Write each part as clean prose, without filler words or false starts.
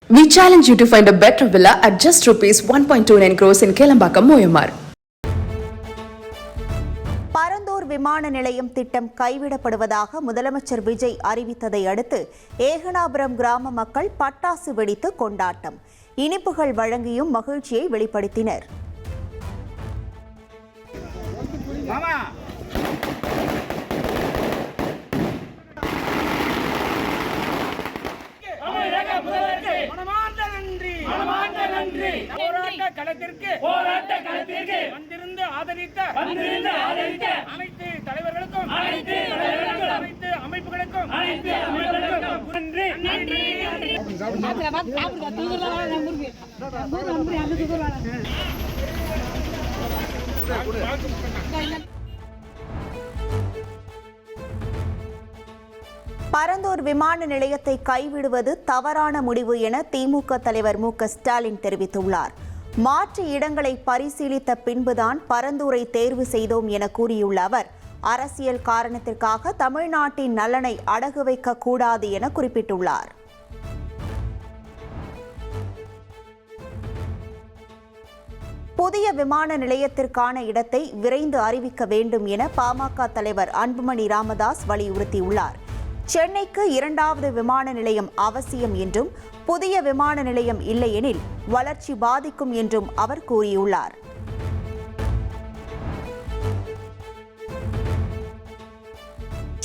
We challenge you to find a better villa at just ₹1.29 crores in Kelambakam, Moyamar. Parandur விமான நிலையம் திட்டம் கைவிடப்படுவதாக முதலமைச்சர் விஜய் அறிவித்ததை அடுத்து ஏகனாபுரம் கிராம மக்கள் பட்டாசு வெடித்து கொண்டாட்டம், இனிப்புகள் வழங்கியும் மகிழ்ச்சியை வெளிப்படுத்தினர். போராட்ட களத்திற்கு வந்திருந்து ஆதரித்த அனைத்து தலைவர்களுக்கும் அனைத்து அமைப்புகளுக்கும் நன்றி. பரந்தூர் விமான நிலையத்தை கைவிடுவது தவறான முடிவு என திமுக தலைவர் மு.க. ஸ்டாலின் தெரிவித்துள்ளார். மாற்று இடங்களை பரிசீலித்த பின்புதான் பரந்தூரை தேர்வு செய்தோம் என கூறியுள்ள அவர், அரசியல் காரணத்திற்காக தமிழ்நாட்டின் நலனை அடகு வைக்க கூடாது என குறிப்பிட்டுள்ளார். புதிய விமான நிலையத்திற்கான இடத்தை விரைந்து அறிவிக்க வேண்டும் என பாமக தலைவர் அன்புமணி ராமதாஸ் வலியுறுத்தியுள்ளார். சென்னைக்கு 2வது விமான நிலையம் அவசியம் என்றும், புதிய விமான நிலையம் இல்லையெனில் வளர்ச்சி பாதிக்கும் என்றும் அவர் கூறியுள்ளார்.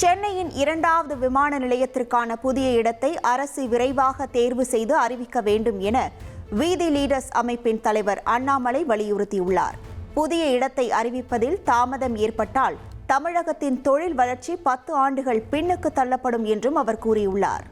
சென்னையின் 2வது விமான நிலையத்திற்கான புதிய இடத்தை அரசு விரைவாக தேர்வு செய்து அறிவிக்க வேண்டும் என வீதி லீடர்ஸ் அமைப்பின் தலைவர் அண்ணாமலை வலியுறுத்தியுள்ளார். புதிய இடத்தை அறிவிப்பதில் தாமதம் ஏற்பட்டால் தமிழகத்தின் தொழில் வளர்ச்சி 10 ஆண்டுகள் பின்னுக்கு தள்ளப்படும் என்றும் அவர் கூறியுள்ளார்.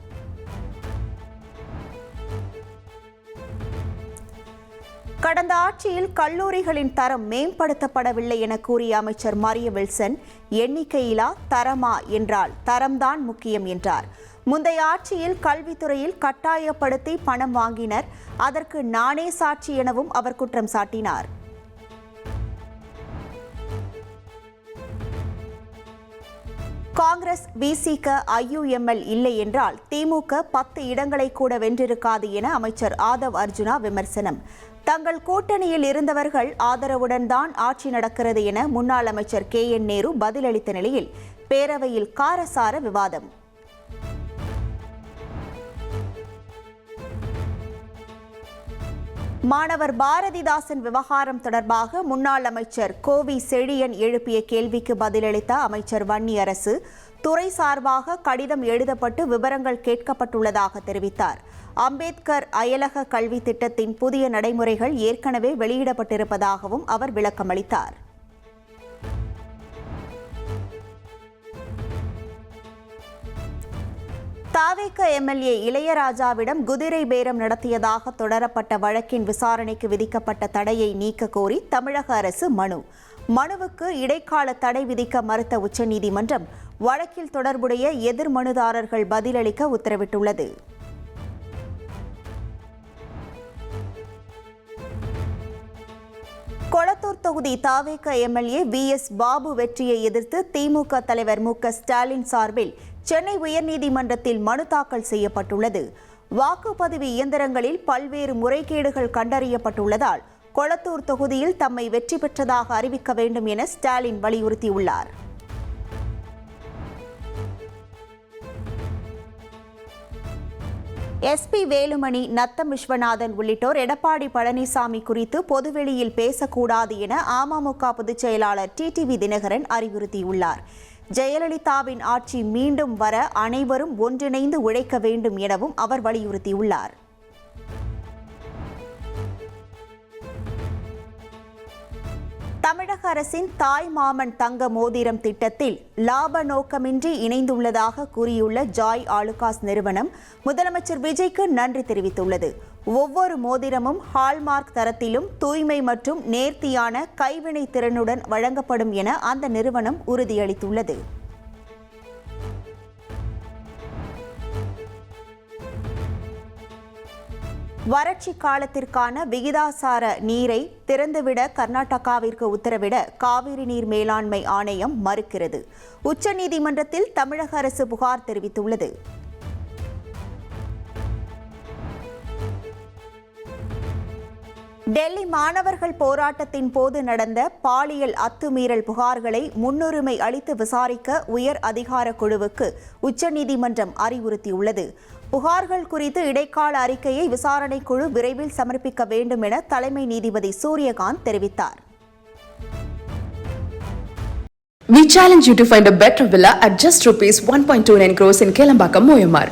கடந்த ஆட்சியில் கல்லூரிகளின் தரம் மேம்படுத்தப்படவில்லை என கூறிய அமைச்சர் மரிய வில்சன், எண்ணிக்கையிலா தரமா என்றால் தரம்தான் முக்கியம் என்றார். முந்தைய ஆட்சியில் கல்வித்துறையில் கட்டாயப்படுத்தி பணம் வாங்கினர், அதற்கு நானே சாட்சி எனவும் அவர் குற்றம் சாட்டினார். காங்கிரஸ் விசிக IUML இல்லை என்றால் திமுக 10 இடங்களை கூட வென்றிருக்காது என அமைச்சர் ஆதவ் அர்ஜுனா விமர்சனம். தங்கள் கூட்டணியில் இருந்தவர்கள் ஆதரவுடன் தான் ஆட்சி நடக்கிறது என முன்னாள் அமைச்சர் KN நேரு பதிலளித்த நிலையில் பேரவையில் காரசார விவாதம். மாணவர் பாரதிதாசன் விவகாரம் தொடர்பாக முன்னாள் அமைச்சர் கோவி செழியன் எழுப்பிய கேள்விக்கு பதிலளித்த அமைச்சர் வன்னியரசு, துறை சார்பாக கடிதம் எழுதப்பட்டு விவரங்கள் கேட்கப்பட்டுள்ளதாக தெரிவித்தார். அம்பேத்கர் அயலக கல்வி திட்டத்தின் புதிய நடைமுறைகள் ஏற்கனவே வெளியிடப்பட்டிருப்பதாகவும் அவர் விளக்கமளித்தார். தாவேக MLA இளையராஜாவிடம் குதிரை பேரம் நடத்தியதாக தொடரப்பட்ட வழக்கின் விசாரணைக்கு விதிக்கப்பட்ட தடையை நீக்க கோரி தமிழக அரசு மனுவுக்கு இடைக்கால தடை விதிக்க மறுத்த உச்சநீதிமன்றம் வழக்கில் தொடர்புடைய எதிர் மனுதாரர்கள் பதிலளிக்க உத்தரவிட்டுள்ளது. கொளத்தூர் தொகுதி தாவேக MLA VS பாபு வெற்றியை எதிர்த்து திமுக தலைவர் மு.க. ஸ்டாலின் சார்பில் சென்னை உயர்நீதிமன்றத்தில் மனு தாக்கல் செய்யப்பட்டுள்ளது. வாக்குப்பதிவு இயந்திரங்களில் பல்வேறு முறைகேடுகள் கண்டறியப்பட்டுள்ளதால் கொளத்தூர் தொகுதியில் தம்மை வெற்றி பெற்றதாக அறிவிக்க வேண்டும் என ஸ்டாலின் வலியுறுத்தியுள்ளார். SP வேலுமணி, நத்தம் விஸ்வநாதன் உள்ளிட்டோர் எடப்பாடி பழனிசாமி குறித்து பொதுவெளியில் பேசக்கூடாது என அமமுக பொதுச் செயலாளர் TTV தினகரன் அறிவுறுத்தியுள்ளார். ஜெயலலிதாவின் ஆட்சி மீண்டும் வர அனைவரும் ஒன்றிணைந்து உழைக்க வேண்டும் எனவும் அவர் வலியுறுத்தியுள்ளார். தமிழக அரசின் தாய் மாமன் தங்க மோதிரம் திட்டத்தில் லாப நோக்கமின்றி இணைந்துள்ளதாக கூறியுள்ள ஜாய் ஆலுகாஸ் நிறுவனம் முதலமைச்சர் விஜய்க்கு நன்றி தெரிவித்துள்ளது. ஒவ்வொரு மோதிரமும் ஹால்மார்க் தரத்திலும் தூய்மை மற்றும் நேர்த்தியான கைவினை திறனுடன் வழங்கப்படும் என அந்த நிறுவனம் உறுதியளித்துள்ளது. வறட்சி காலத்திற்கான விகிதாசார நீரை திறந்துவிட கர்நாடகாவிற்கு உத்தரவிட காவிரி நீர் மேலாண்மை ஆணையம் மறுக்கிறது. உச்சநீதிமன்றத்தில் தமிழக அரசு புகார் தெரிவித்துள்ளது. டெல்லி மாணவர்கள் போராட்டத்தின் போது நடந்த பாலியல் அத்துமீறல் புகார்களை முன்னுரிமை அளித்து விசாரிக்க உயர் அதிகார குழுவுக்கு உச்சநீதிமன்றம் அறிவுறுத்தியுள்ளது. புகார்கள் குறித்து இடைக்கால அறிக்கையை விசாரணை குழு விரைவில் சமர்ப்பிக்க வேண்டும் என தலைமை நீதிபதி சூரியகாந்த் தெரிவித்தார். We challenge you to find a better villa at just rupees 1.29 crores in Kelambakam, Moyamar.